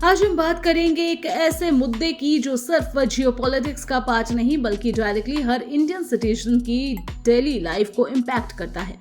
आज हम बात करेंगे एक ऐसे मुद्दे की जो सिर्फ जियोपॉलिटिक्स का पार्ट नहीं बल्कि डायरेक्टली हर इंडियन सिटीजन की डेली लाइफ को इम्पैक्ट करता है,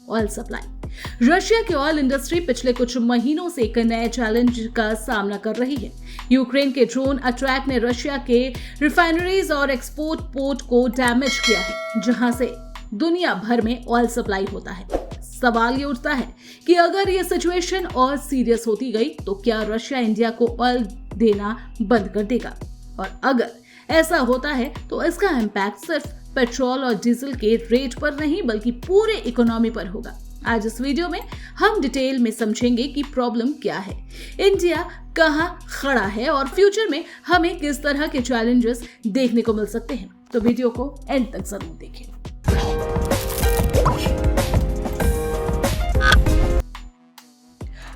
ऑयल सप्लाई। रशिया की ऑयल इंडस्ट्री पिछले कुछ महीनों से एक नए चैलेंज का सामना कर रही है। यूक्रेन के ड्रोन अटैक ने रशिया के रिफाइनरीज और एक्सपोर्ट पोर्ट को डैमेज किया है, जहां से दुनिया भर में ऑयल सप्लाई होता है। सवाल ये उठता है कि अगर ये सिचुएशन और सीरियस होती गई तो क्या रशिया इंडिया को ऑयल देना बंद कर देगा, और अगर ऐसा होता है तो इसका इम्पैक्ट सिर्फ पेट्रोल और डीजल के रेट पर नहीं बल्कि पूरे इकोनॉमी पर होगा। आज इस वीडियो में हम डिटेल में समझेंगे कि प्रॉब्लम क्या है, इंडिया कहां खड़ा है और फ्यूचर में हमें किस तरह के चैलेंजेस देखने को मिल सकते हैं। तो वीडियो को एंड तक जरूर देखें।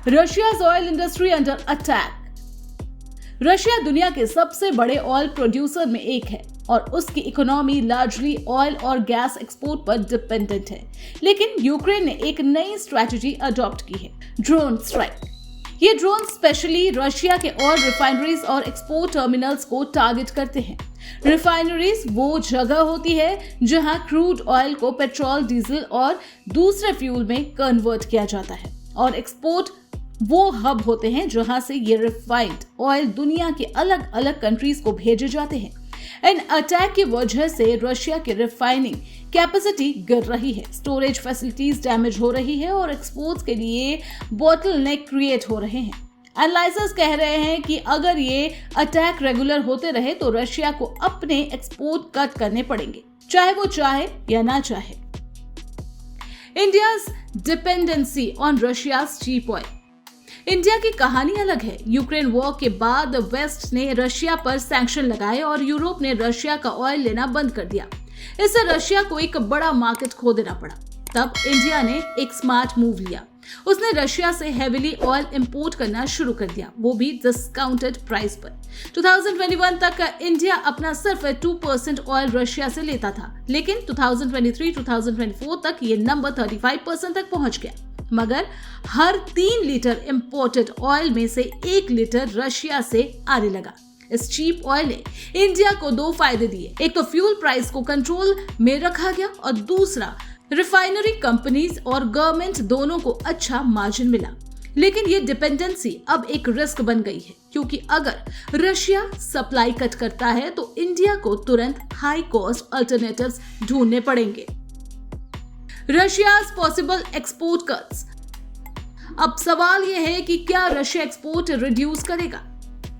Russia's oil industry under attack. Russia दुनिया के सबसे बड़े ऑयल प्रोड्यूसर में एक है और उसकी इकोनॉमी लार्जली ऑयल और गैस एक्सपोर्ट पर डिपेंडेंट है। लेकिन यूक्रेन ने एक नई स्ट्रेटजी अडॉप्ट की है, ड्रोन स्ट्राइक। ये ड्रोन स्पेशली रशिया के ऑयल रिफाइनरीज और एक्सपोर्ट टर्मिनल्स को टारगेट करते हैं। रिफाइनरीज वो जगह होती है जहां क्रूड ऑयल को पेट्रोल, डीजल और दूसरे फ्यूल में कन्वर्ट किया जाता है, और एक्सपोर्ट वो हब होते हैं जहां से ये रिफाइंड ऑयल दुनिया के अलग अलग कंट्रीज को भेजे जाते हैं। इन अटैक की वजह से रशिया की रिफाइनिंग कैपेसिटी गिर रही है, स्टोरेज फैसिलिटीज डैमेज हो रही है और एक्सपोर्ट्स के लिए बॉटलनेक क्रिएट हो रहे हैं। एनालाइजर्स कह रहे हैं कि अगर ये अटैक रेगुलर होते रहे तो रशिया को अपने एक्सपोर्ट कट करने पड़ेंगे, चाहे वो चाहे या ना चाहे। India's dependency on Russia's cheap oil. India की कहानी अलग है। यूक्रेन वॉर के बाद वेस्ट ने रशिया पर सैंक्शन लगाए और यूरोप ने रशिया का ऑयल लेना बंद कर दिया। इससे रशिया को एक बड़ा मार्केट खो देना पड़ा। तब इंडिया ने एक स्मार्ट मूव लिया, उसने रशिया से हेविली ऑयल इंपोर्ट करना शुरू कर दिया, वो भी डिस्काउंटेड प्राइस पर। 2021 तक इंडिया अपना सिर्फ 2% ऑयल रशिया से लेता था, लेकिन 2023-2024 तक ये नंबर 35% तक पहुंच गया। मगर हर 3 लीटर इंपोर्टेड ऑयल में से 1 लीटर रशिया से आने लगा। इस चीप ऑयल ने इंडिया को 2 फायदे दिए, एक तो फ्यूल प्राइस को कंट्रोल में रखा गया और दूसरा रिफाइनरी कंपनीज और गवर्नमेंट दोनों को अच्छा मार्जिन मिला। लेकिन ये डिपेंडेंसी अब एक रिस्क बन गई है, क्योंकि अगर रशिया सप्लाई कट करता है तो इंडिया को तुरंत हाई कॉस्ट अल्टरनेटिव्स ढूंढने पड़ेंगे। रशिया's पॉसिबल एक्सपोर्ट कट्स। अब सवाल यह है कि क्या रशिया एक्सपोर्ट रिड्यूस करेगा।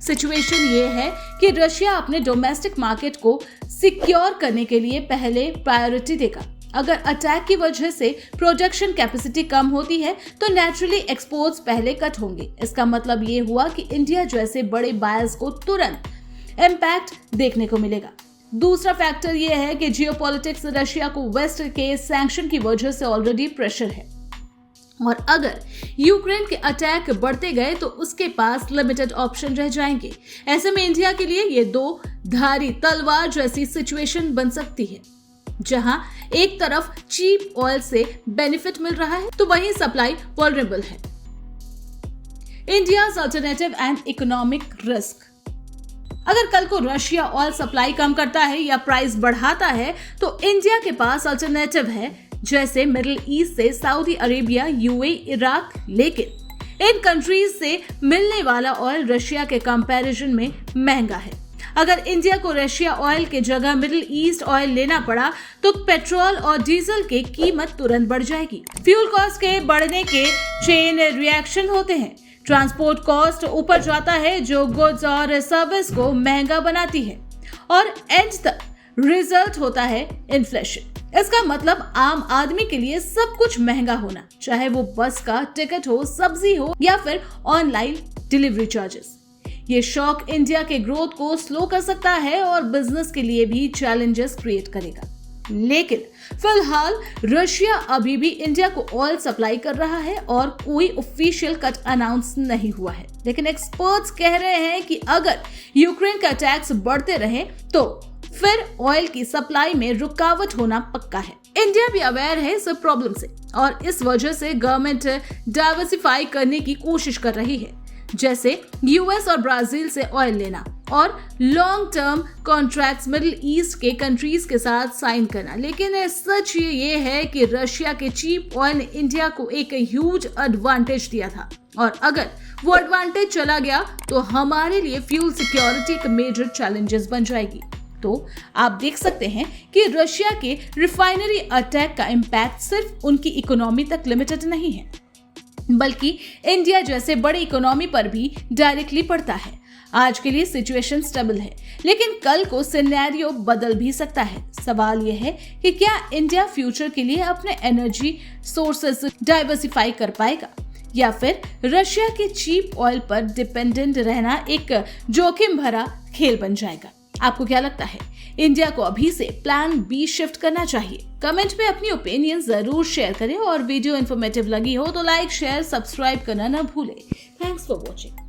सिचुएशन ये है कि रशिया अपने डोमेस्टिक मार्केट को सिक्योर करने के लिए पहले प्रायोरिटी देगा। अगर अटैक की वजह से प्रोडक्शन कैपेसिटी कम होती है तो नेचुरली एक्सपोर्ट्स पहले कट होंगे। इसका मतलब ये हुआ कि इंडिया जैसे बड़े बायर्स को तुरंत इम्पैक्ट देखने को मिलेगा। दूसरा फैक्टर यह है कि जियोपॉलिटिक्स, रशिया को वेस्ट के सैंक्शन की वजह से ऑलरेडी प्रेशर है, और अगर यूक्रेन के अटैक बढ़ते गए तो उसके पास लिमिटेड ऑप्शन रह जाएंगे। ऐसे में इंडिया के लिए ये 2 धारी तलवार जैसी सिचुएशन बन सकती है, जहां एक तरफ चीप ऑयल से बेनिफिट मिल रहा है तो वहीं सप्लाई वल्नरेबल है। India's alternative and economic risk. अगर कल को रशिया ऑयल सप्लाई कम करता है या प्राइस बढ़ाता है तो इंडिया के पास अल्टरनेटिव है, जैसे मिडिल ईस्ट से सऊदी अरेबिया, यूएई, इराक। लेकिन इन कंट्रीज से मिलने वाला ऑयल रशिया के कंपैरिजन में महंगा है। अगर इंडिया को रशिया ऑयल के जगह मिडिल ईस्ट ऑयल लेना पड़ा तो पेट्रोल और डीजल की कीमत तुरंत बढ़ जाएगी। फ्यूल कॉस्ट के बढ़ने के चेन रिएक्शन होते हैं। ट्रांसपोर्ट कॉस्ट ऊपर जाता है जो गुड्स और सर्विस को महंगा बनाती है, और एंड तक रिजल्ट होता है इन्फ्लेशन। इसका मतलब आम आदमी के लिए सब कुछ महंगा होना, चाहे वो बस का टिकट हो, सब्जी हो या फिर ऑनलाइन डिलीवरी चार्जेस। ये शॉक इंडिया के ग्रोथ को स्लो कर सकता है और बिजनेस के लिए भी चैलेंजेस क्रिएट करेगा। लेकिन फिलहाल रशिया अभी भी इंडिया को ऑयल सप्लाई कर रहा है और कोई ऑफिशियल कट अनाउंस नहीं हुआ है। लेकिन एक्सपर्ट्स कह रहे हैं कि अगर यूक्रेन के अटैक्स बढ़ते रहे तो फिर ऑयल की सप्लाई में रुकावट होना पक्का है। इंडिया भी अवेयर है इस प्रॉब्लम से और इस वजह से गवर्नमेंट डाइवर्सिफाई करने की कोशिश कर रही है। जैसे यूएस और ब्राजील से ऑयल लेना और long term contracts middle east के कंट्रीज के साथ साइन करना। लेकिन सच ये है कि रशिया के चीप ऑयल ने इंडिया को एक ह्यूज एडवांटेज दिया था, और अगर वो एडवांटेज चला गया तो हमारे लिए फ्यूल सिक्योरिटी एक मेजर चैलेंजेस बन जाएगी। तो आप देख सकते हैं कि रशिया के रिफाइनरी अटैक का इम्पैक्ट सिर्फ उनकी इकोनॉमी तक लिमिटेड नहीं है, बल्कि इंडिया जैसे बड़े इकोनॉमी पर भी डायरेक्टली पड़ता है। आज के लिए सिचुएशन स्टेबल है, लेकिन कल को सिनेरियो बदल भी सकता है। सवाल यह है कि क्या इंडिया फ्यूचर के लिए अपने एनर्जी सोर्सेस डाइवर्सिफाई कर पाएगा, या फिर रशिया के चीप ऑयल पर डिपेंडेंट रहना एक जोखिम भरा खेल बन जाएगा। आपको क्या लगता है, इंडिया को अभी से प्लान बी शिफ्ट करना चाहिए? कमेंट में अपनी ओपिनियन जरूर शेयर करें, और वीडियो इन्फॉर्मेटिव लगी हो तो लाइक, शेयर, सब्सक्राइब करना न भूलें। Thanks for watching.